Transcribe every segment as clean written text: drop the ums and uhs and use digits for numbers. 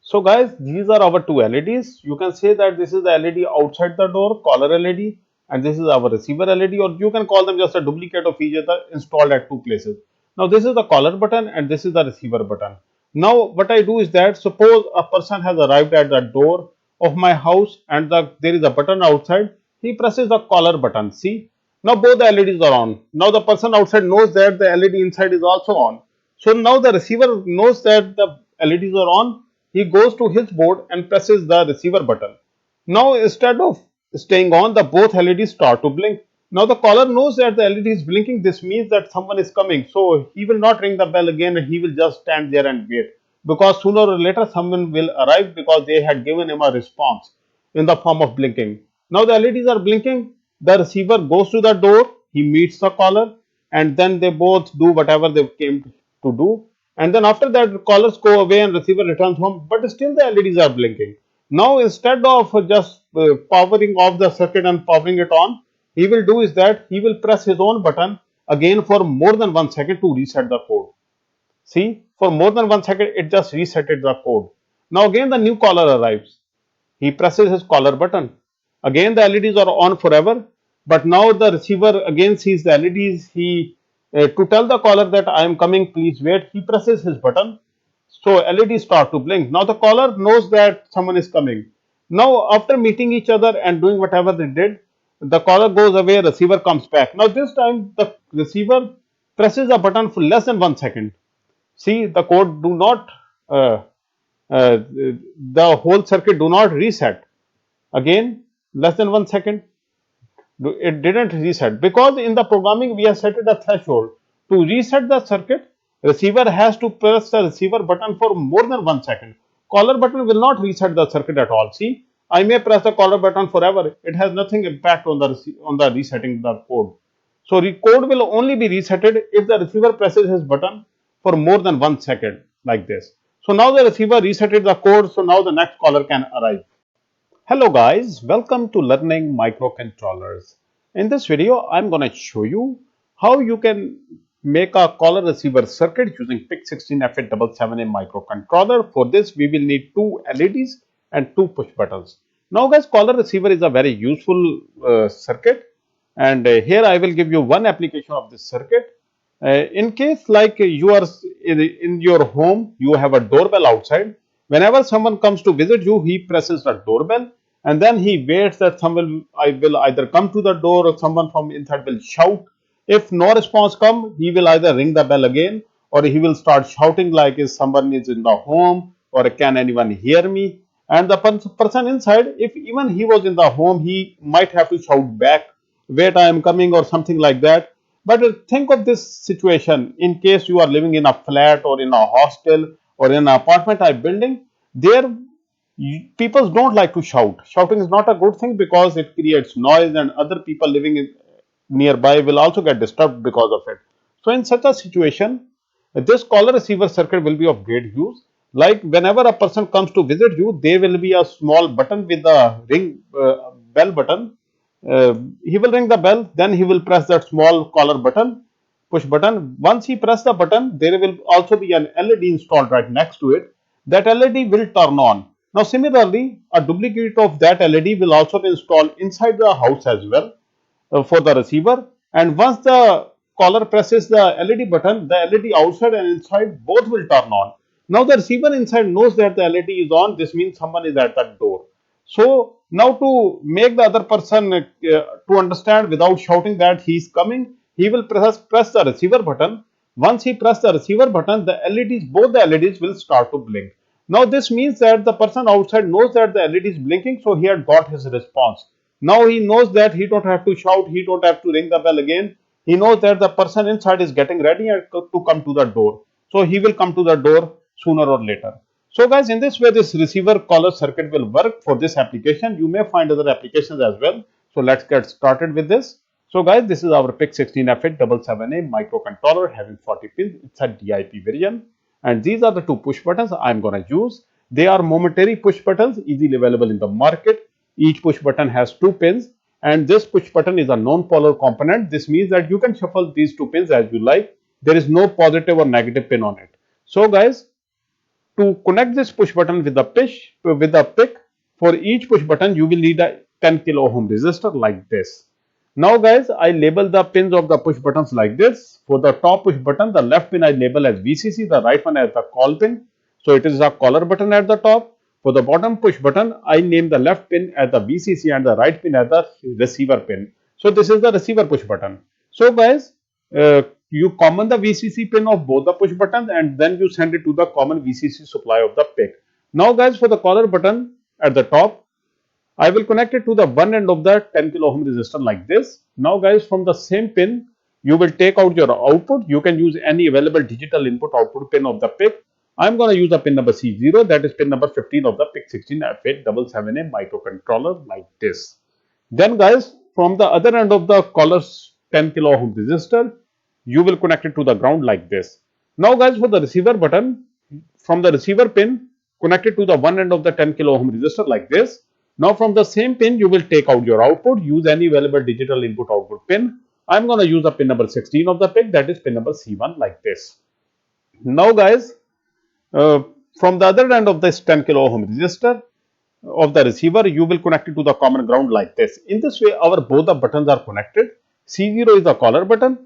So guys, these are our two LEDs. You can say that this is the LED outside the door, caller LED, and this is our receiver LED, or you can call them just a duplicate of each other installed at two places. Now this is the caller button and this is the receiver button. Now what I do is that suppose a person has arrived at the door of my house and there is a button outside. He presses the caller button. See, now both the LEDs are on. Now the person outside knows that the LED inside is also on. So now the receiver knows that the LEDs are on. He goes to his board and presses the receiver button. Now instead of staying on, the both LEDs start to blink. Now the caller knows that the LED is blinking. This means that someone is coming. So he will not ring the bell again. He will just stand there and wait. Because sooner or later someone will arrive because they had given him a response in the form of blinking. Now the LEDs are blinking. The receiver goes to the door. He meets the caller and then they both do whatever they came to do, and then after that callers go away and receiver returns home, but still the LEDs are blinking. Now instead of just powering off the circuit and powering it on, he will do is that he will press his own button again for more than 1 second to reset the code. See, for more than 1 second it just resetted the code. Now again the new caller arrives. He presses his caller button. Again the LEDs are on forever, but now the receiver again sees the LEDs. He to tell the caller that I am coming, please wait. He presses his button, so LEDs start to blink. Now the caller knows that someone is coming. Now after meeting each other and doing whatever they did, the caller goes away. Receiver comes back. Now this time the receiver presses a button for less than 1 second. See, the code do not uh, the whole circuit do not reset. Again, less than 1 second, it didn't reset because in the programming we have set it a threshold. To reset the circuit, receiver has to press the receiver button for more than 1 second. Caller button will not reset the circuit at all. See, I may press the caller button forever. It has nothing impact on the resetting the code. So the code will only be resetted if the receiver presses his button for more than 1 second like this. So now the receiver resetted the code. So now the next caller can arrive. Hello guys, welcome to learning microcontrollers. In this video, I'm going to show you how you can make a caller receiver circuit using PIC16F877A microcontroller. For this, we will need two LEDs and two push buttons. Now guys, caller receiver is a very useful circuit, and here I will give you one application of this circuit. In case like you are in your home, you have a doorbell outside. Whenever someone comes to visit you, he presses the doorbell and then he waits that someone will either come to the door or someone from inside will shout. If no response come, he will either ring the bell again or he will start shouting like if someone is in the home or can anyone hear me. And the person inside, if even he was in the home, he might have to shout back, wait, I am coming or something like that. But think of this situation in case you are living in a flat or in a hostel or in an apartment type building. There, people don't like to shout. Shouting is not a good thing because it creates noise and other people living nearby will also get disturbed because of it. So in such a situation, this caller receiver circuit will be of great use. Like whenever a person comes to visit you, there will be a small button with a ring bell button. He will ring the bell, then he will press that small caller button, push button. Once he press the button, there will also be an LED installed right next to it. That LED will turn on. Now similarly, a duplicate of that LED will also be installed inside the house as well for the receiver. And once the caller presses the LED button, the LED outside and inside both will turn on. Now the receiver inside knows that the LED is on. This means someone is at that door. So now to make the other person to understand without shouting that he is coming, he will press the receiver button. Once he press the receiver button, the LEDs, both the LEDs will start to blink. Now this means that the person outside knows that the LED is blinking, so he had got his response. Now he knows that he don't have to shout, he don't have to ring the bell again. He knows that the person inside is getting ready to come to the door. So he will come to the door sooner or later. So guys, in this way, this receiver caller circuit will work for this application. You may find other applications as well. So let's get started with this. So guys, this is our PIC16F877A microcontroller having 40 pins. It's a DIP version. And these are the two push buttons I'm going to use. They are momentary push buttons, easily available in the market. Each push button has two pins. And this push button is a non-polar component. This means that you can shuffle these two pins as you like. There is no positive or negative pin on it. So guys, to connect this push button with the PIC, for each push button you will need a 10 kilo ohm resistor like this. Now guys, I label the pins of the push buttons like this. For the top push button, the left pin I label as VCC, the right one as the call pin. So it is a caller button at the top. For the bottom push button, I name the left pin as the VCC and the right pin as the receiver pin. So this is the receiver push button. So guys, you common the VCC pin of both the push buttons and then you send it to the common VCC supply of the PIC. Now guys, for the caller button at the top, I will connect it to the one end of the 10 kilo ohm resistor like this. Now guys, from the same pin, you will take out your output. You can use any available digital input output pin of the PIC. I'm going to use the pin number C0, that is pin number 15 of the PIC16F877A microcontroller like this. Then guys, from the other end of the caller's 10 kilo ohm resistor, you will connect it to the ground like this. Now guys, for the receiver button, from the receiver pin, connect it to the one end of the 10 kilo ohm resistor like this. Now from the same pin, you will take out your output, use any available digital input output pin. I'm going to use the pin number 16 of the PIC, that is pin number C1 like this. Now guys, from the other end of this 10 kilo ohm resistor of the receiver, you will connect it to the common ground like this. In this way, our both the buttons are connected. C0 is the caller button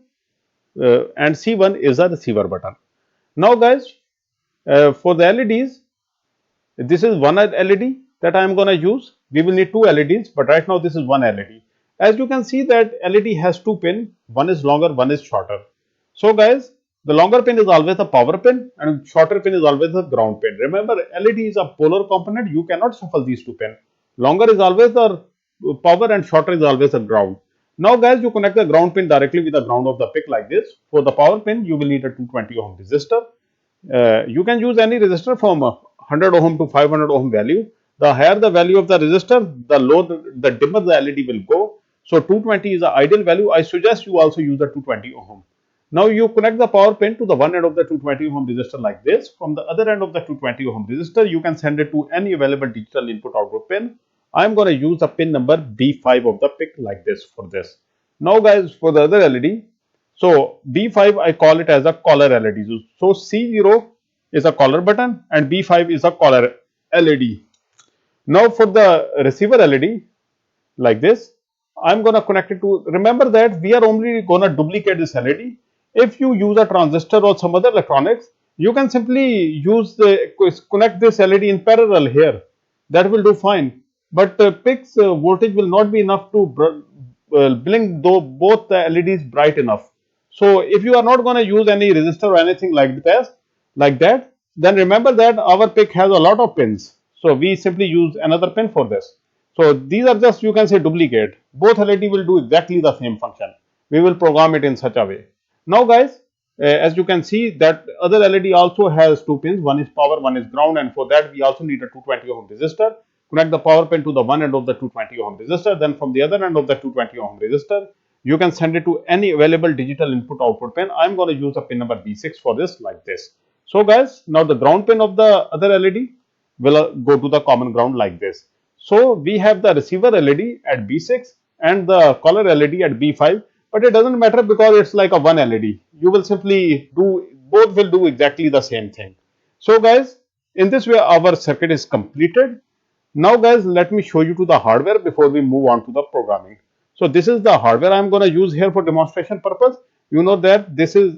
and C1 is the receiver button. Now guys, for the LEDs, this is one LED that I am going to use. We will need two LEDs, but right now this is one LED. As you can see that LED has two pins, one is longer, one is shorter. So guys, the longer pin is always the power pin and shorter pin is always the ground pin. Remember, LED is a polar component, you cannot shuffle these two pins. Longer is always the power and shorter is always the ground. Now guys, you connect the ground pin directly with the ground of the PIC like this. For the power pin, you will need a 220 ohm resistor. You can use any resistor from 100 ohm to 500 ohm value. The higher the value of the resistor, the dimmer the LED will go. So 220 is the ideal value. I suggest you also use the 220 ohm. Now you connect the power pin to the one end of the 220 ohm resistor like this. From the other end of the 220 ohm resistor, you can send it to any available digital input output pin. I am going to use the pin number B5 of the PIC like this for this. Now guys, for the other LED, so B5 I call it as a caller LED. So C0 is a caller button and B5 is a caller LED. Now for the receiver LED like this, I'm going to connect it to, remember that we are only going to duplicate this LED. If you use a transistor or some other electronics, you can simply connect this LED in parallel here. That will do fine. But PIC's voltage will not be enough to blink both the LEDs bright enough. So if you are not going to use any resistor or anything like that, then remember that our PIC has a lot of pins. So we simply use another pin for this. So these are just, you can say, duplicate. Both LED will do exactly the same function. We will program it in such a way. Now guys, as you can see that other LED also has two pins. One is power, one is ground, and for that we also need a 220 ohm resistor. Connect the power pin to the one end of the 220 ohm resistor. Then from the other end of the 220 ohm resistor, you can send it to any available digital input output pin. I'm going to use the pin number B6 for this like this. So guys, now the ground pin of the other LED will go to the common ground like this. So we have the receiver LED at B6 and the caller LED at B5, but it doesn't matter because it's like a one LED. You will simply do, both will do exactly the same thing. So guys, in this way our circuit is completed. Now guys, let me show you to the hardware before we move on to the programming. So this is the hardware I am going to use here for demonstration purpose. You know that this is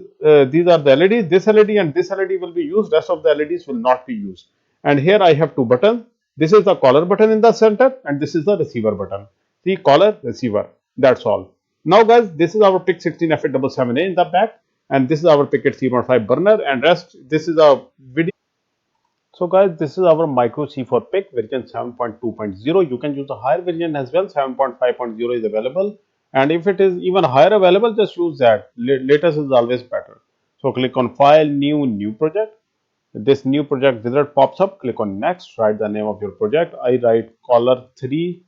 these are the LEDs. This LED and this LED will be used. Rest of the LEDs will not be used. And here I have two buttons. This is the caller button in the center and this is the receiver button. See, caller, receiver. That's all. Now guys, this is our PIC16F877A in the back and this is our PIC3.5 burner and rest. This is a video. So guys, this is our micro C4 PIC version 7.2.0. You can use a higher version as well. 7.5.0 is available, and if it is even higher available, just use that. Latest is always better. So click on File, New Project. This new project wizard pops up. Click on Next. Write the name of your project. I write caller 3,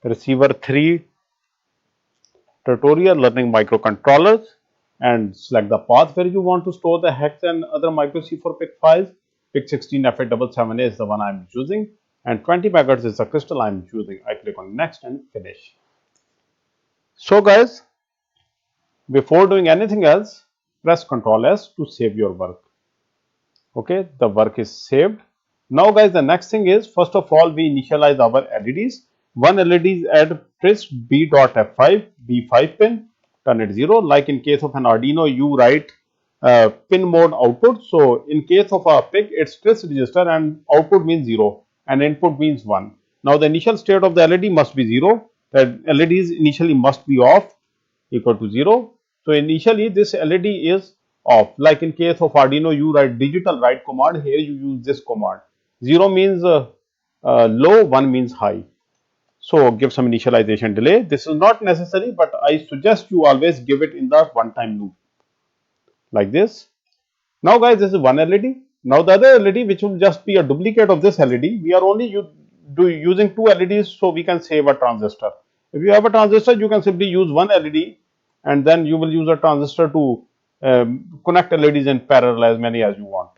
receiver 3, tutorial learning microcontrollers, and select the path where you want to store the hex and other micro C4 PIC files. PIC16F877A is the one I am using, and 20 megahertz is the crystal I am using. I click on Next and finish. So guys, before doing anything else, press Ctrl S to save your work. Okay, the work is saved. Now guys, the next thing is, first of all, we initialize our LEDs. One LED is at tris B.F5, B5 pin, turn it 0. Like in case of an Arduino, you write pin mode output. So in case of a PIC, it's tris register and output means 0 and input means 1. Now the initial state of the LED must be 0. The LEDs initially must be off, equal to 0. So initially this LED is off. Like in case of Arduino, you write digital write command. Here you use this command. 0 means low, 1 means high. So give some initialization delay. This is not necessary, but I suggest you always give it in the one time loop like this. Now guys, this is one LED. Now the other LED, which will just be a duplicate of this LED, we are only using two LEDs, so we can save a transistor. If you have a transistor, you can simply use one LED and then you will use a transistor to connect LEDs in parallel, as many as you want.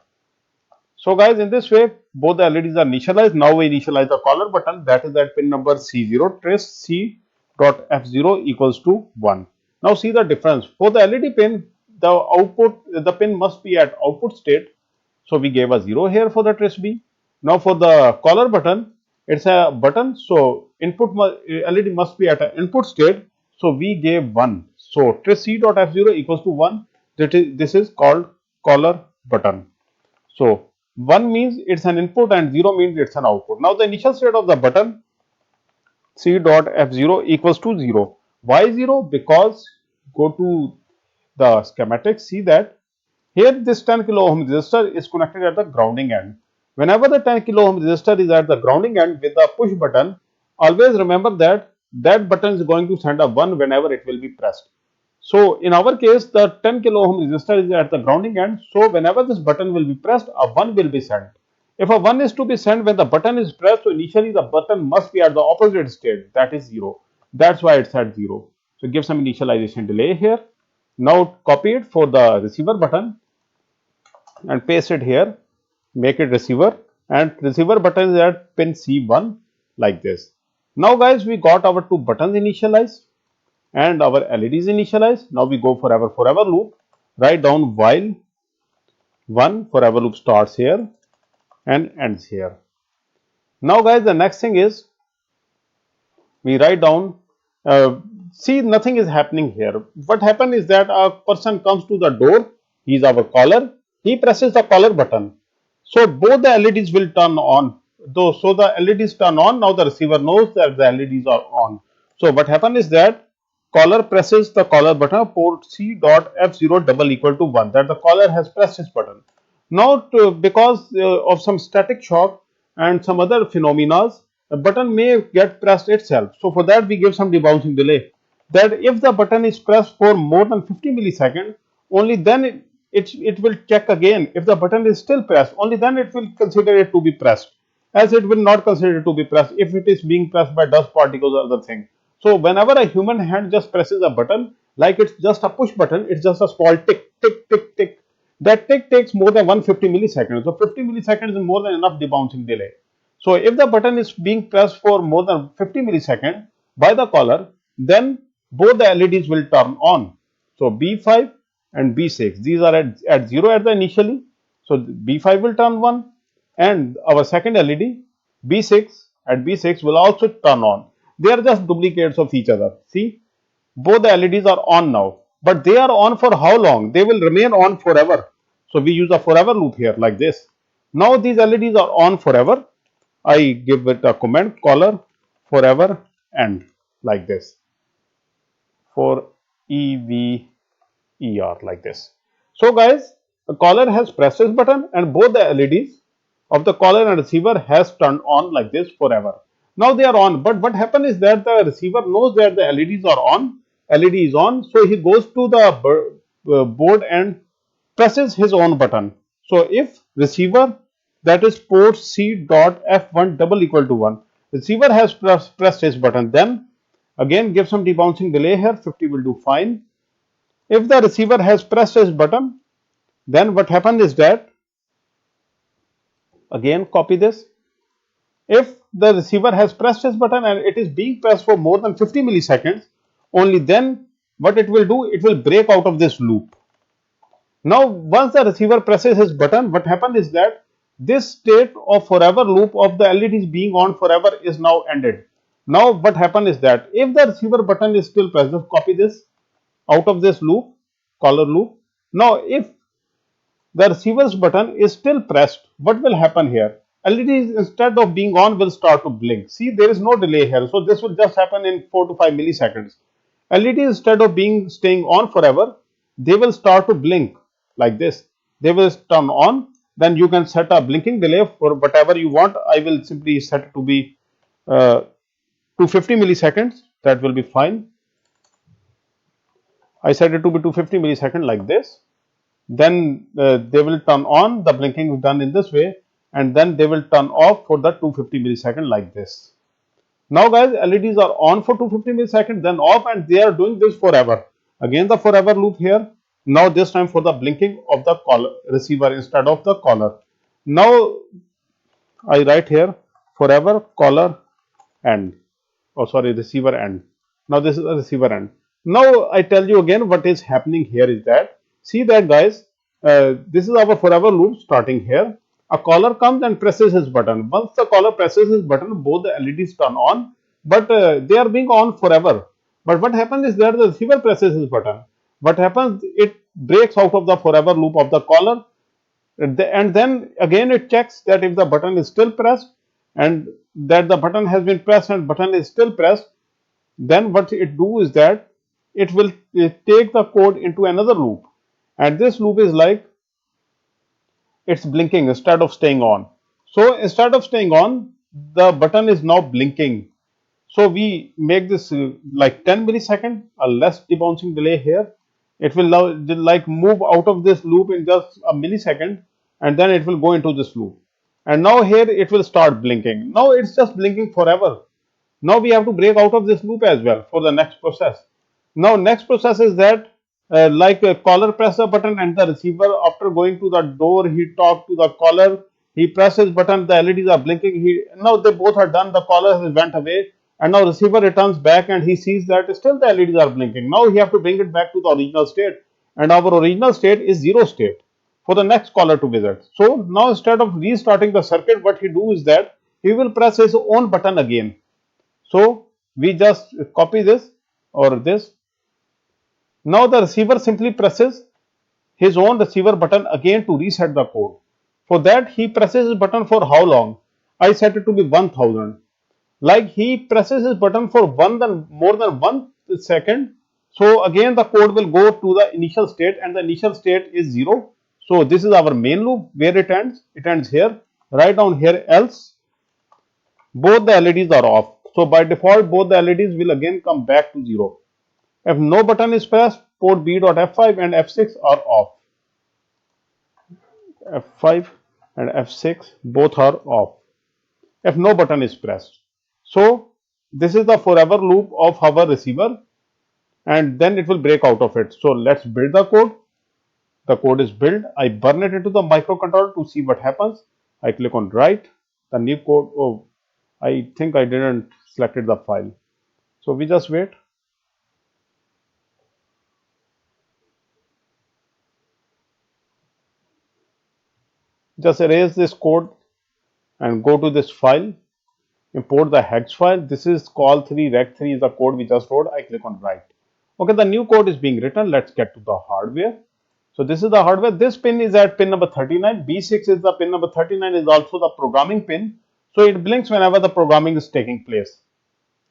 So guys, in this way, both the LEDs are initialized. Now we initialize the collar button, that is at pin number C0, tris C.F0 equals to 1. Now see the difference. For the LED pin, the pin must be at output state. So we gave a 0 here for the tris B. Now for the collar button, it's a button. So LED must be at an input state. So we gave 1. So tris C.F0 equals to 1. This is called collar button. So 1 means it's an input and 0 means it's an output. Now the initial state of the button C.F0 equals to 0. Why 0? Because go to the schematic, see that here this 10 kilo ohm resistor is connected at the grounding end. Whenever the 10 kilo ohm resistor is at the grounding end with the push button, always remember that that button is going to send a 1 whenever it will be pressed. So in our case, the 10 kilo ohm resistor is at the grounding end. So whenever this button will be pressed, a 1 will be sent. If a 1 is to be sent when the button is pressed, so initially the button must be at the opposite state, that is 0. That's why it's at 0. So give some initialization delay here. Now copy it for the receiver button and paste it here. Make it receiver, and receiver button is at pin C1 like this. Now guys, we got our two buttons initialized and our LEDs initialized. Now we go forever loop. Write down while 1 forever loop starts here and ends here. Now guys, the next thing is we write down, see, nothing is happening here. What happened is that a person comes to the door, he is our caller, he presses the caller button. So both the LEDs will turn on. So the LEDs turn on. Now the receiver knows that the LEDs are on. So what happened is that caller presses the caller button, port C.F0 double equal to 1, that the caller has pressed his button. Now because of some static shock and some other phenomena, the button may get pressed itself. So for that we give some debouncing delay, that if the button is pressed for more than 50 milliseconds, only then it will check again. If the button is still pressed, only then it will consider it to be pressed, as it will not consider it to be pressed if it is being pressed by dust particles or other thing. So whenever a human hand just presses a button, like it's just a push button, it's just a small tick, tick, tick, tick. That tick takes more than 150 milliseconds. So 50 milliseconds is more than enough debouncing delay. So if the button is being pressed for more than 50 milliseconds by the caller, then both the LEDs will turn on. So B5 and B6, these are at 0 at the initially. So B5 will turn 1 and our second LED B6 at B6 will also turn on. They are just duplicates of each other. See, both the LEDs are on now, but they are on for how long? They will remain on forever. So we use a forever loop here like this. Now these LEDs are on forever. I give it a comment, caller forever end like this, for EVER like this. So guys, the caller has pressed this button and both the LEDs of the caller and receiver has turned on like this forever. Now they are on, but what happened is that the receiver knows that the LEDs are on, LED is on, so he goes to the board and presses his own button. So if receiver, that is port C.F1 double equal to 1, receiver has pressed his button, then again give some debouncing delay here, 50 will do fine. If the receiver has pressed his button, then what happened is that, again copy this, if the receiver has pressed his button and it is being pressed for more than 50 milliseconds, only then what it will do, it will break out of this loop. Now, once the receiver presses his button, what happens is that this state of forever loop of the LEDs being on forever is now ended. Now, what happens is that if the receiver button is still pressed, just copy this out of this loop, color loop. Now, if the receiver's button is still pressed, what will happen here? LEDs instead of being on will start to blink. See, there is no delay here. So this will just happen in 4 to 5 milliseconds. LEDs instead of being staying on forever, they will start to blink like this. They will turn on. Then you can set a blinking delay for whatever you want. I will simply set it to be 250 milliseconds. That will be fine. I set it to be 250 milliseconds like this. Then they will turn on, the blinking is done in this way, and then they will turn off for the 250 millisecond like this. Now guys, LEDs are on for 250 milliseconds, then off, and they are doing this forever. Again the forever loop here. Now this time for the blinking of the caller receiver instead of the caller. Now I write here forever caller end. Oh sorry, receiver end. Now this is the receiver end. Now I tell you again what is happening here is that, see that guys, this is our forever loop starting here. A caller comes and presses his button. Once the caller presses his button, both the LEDs turn on, but they are being on forever. But what happens is that the receiver presses his button. What happens? It breaks out of the forever loop of the caller, and then again it checks that if the button is still pressed and that the button has been pressed and button is still pressed, then what it do is that it will take the code into another loop, and this loop is like it's blinking instead of staying on. So instead of staying on, the button is now blinking. So we make this like 10 millisecond, a less debouncing delay here. It will now like move out of this loop in just a millisecond, and then it will go into this loop. And now here it will start blinking. Now it's just blinking forever. Now we have to break out of this loop as well for the next process. Now next process is that like a caller press the button and the receiver, after going to the door, he talked to the caller, he presses button, the LEDs are blinking, now they both are done, the caller has went away, and now receiver returns back and he sees that still the LEDs are blinking. Now he have to bring it back to the original state, and our original state is zero state for the next caller to visit. So now instead of restarting the circuit, what he do is that he will press his own button again. So we just copy this or this. Now the receiver simply presses his own receiver button again to reset the code. For that he presses his button for how long? I set it to be 1000. Like he presses his button for more than 1 second. So again the code will go to the initial state, and the initial state is 0. So this is our main loop where it ends. It ends here. Write down here else both the LEDs are off. So by default both the LEDs will again come back to 0. If no button is pressed, port B.F5 and F6 are off. F5 and F6 both are off if no button is pressed. So this is the forever loop of our receiver, and then it will break out of it. So let's build the code. The code is built. I burn it into the microcontroller to see what happens. I click on write. The new code, oh, I think I didn't selected the file. So we just wait. Just erase this code and go to this file, import the hex file. This is call3 rec3 is the code we just wrote. I click on write. Okay, the new code is being written. Let's get to the hardware. So this is the hardware. This pin is at pin number 39. B6 is the pin number 39 is also the programming pin. So it blinks whenever the programming is taking place.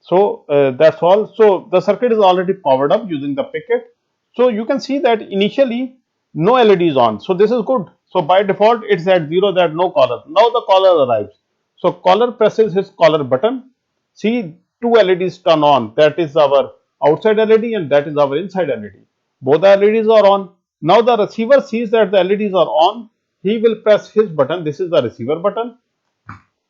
So that's all. So the circuit is already powered up using the picket. So you can see that initially no LED is on. So this is good. So by default it's at 0, that no caller. Now the caller arrives. So caller presses his caller button. See, two LEDs turn on. That is our outside LED and that is our inside LED. Both the LEDs are on. Now the receiver sees that the LEDs are on. He will press his button. This is the receiver button.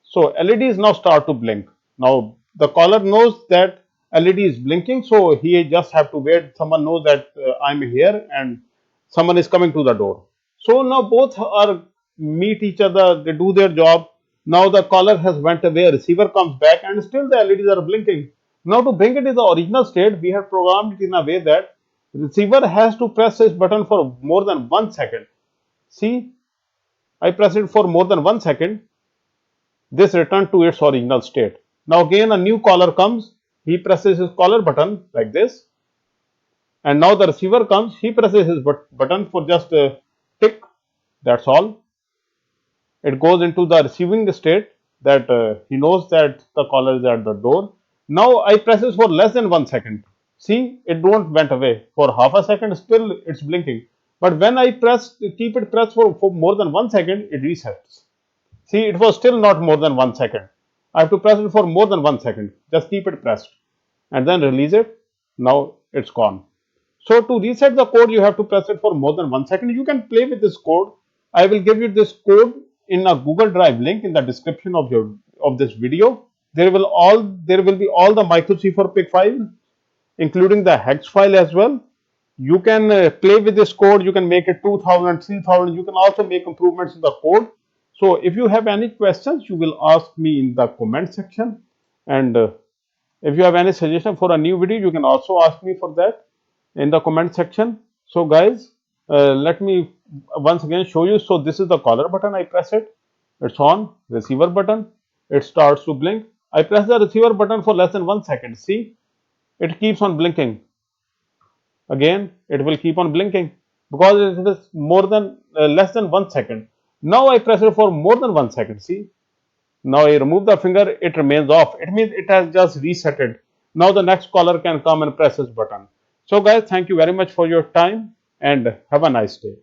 So LEDs now start to blink. Now the caller knows that LED is blinking, so he just have to wait. Someone knows that I'm here and someone is coming to the door. So now both are meet each other, they do their job. Now the caller has went away, receiver comes back, and still the LEDs are blinking. Now to bring it in the original state, we have programmed it in a way that receiver has to press this button for more than 1 second. See, I press it for more than 1 second, this returned to its original state. Now again a new caller comes, he presses his caller button like this, and now the receiver comes, he presses his button for just a tick, that's all. It goes into the receiving state that he knows that the caller is at the door. Now I press this for less than 1 second. See, it don't went away for half a second, still it's blinking. But when I keep it pressed for more than 1 second, it resets. See, it was still not more than 1 second. I have to press it for more than 1 second. Just keep it pressed and then release it. Now it's gone. So to reset the code, you have to press it for more than 1 second. You can play with this code. I will give you this code in a Google Drive link in the description of this video. There will be all the micro C4 PIC file, including the hex file as well. You can play with this code. You can make it 2000, 3000. You can also make improvements in the code. So if you have any questions, you will ask me in the comment section. And if you have any suggestion for a new video, you can also ask me for that in the comment section. So guys, let me once again show you. So this is the caller button. I press it, it's on. Receiver button, it starts to blink. I press the receiver button for less than 1 second. See, it keeps on blinking. Again, it will keep on blinking because it is more than less than 1 second. Now I press it for more than 1 second. See, now I remove the finger, it remains off. It means it has just resetted. Now the next caller can come and press this button. So guys, thank you very much for your time and have a nice day.